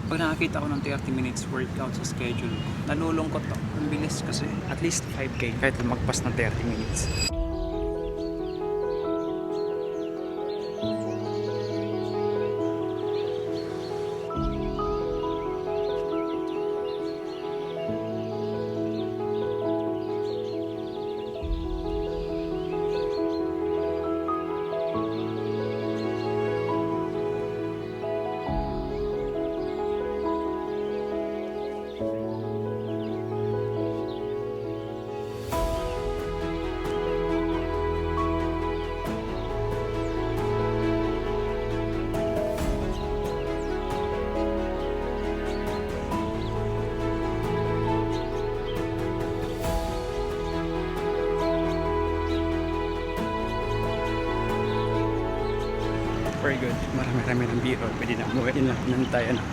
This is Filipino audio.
Pag nakakita ko ng 30 minutes workout sa schedule, nalulungkot ako. Ang bilis kasi. At least 5K kahit lumagpas ng 30 minutes. Very good. Marami-rami ng biro. Pwede na umuwi. Yun lang tayo na.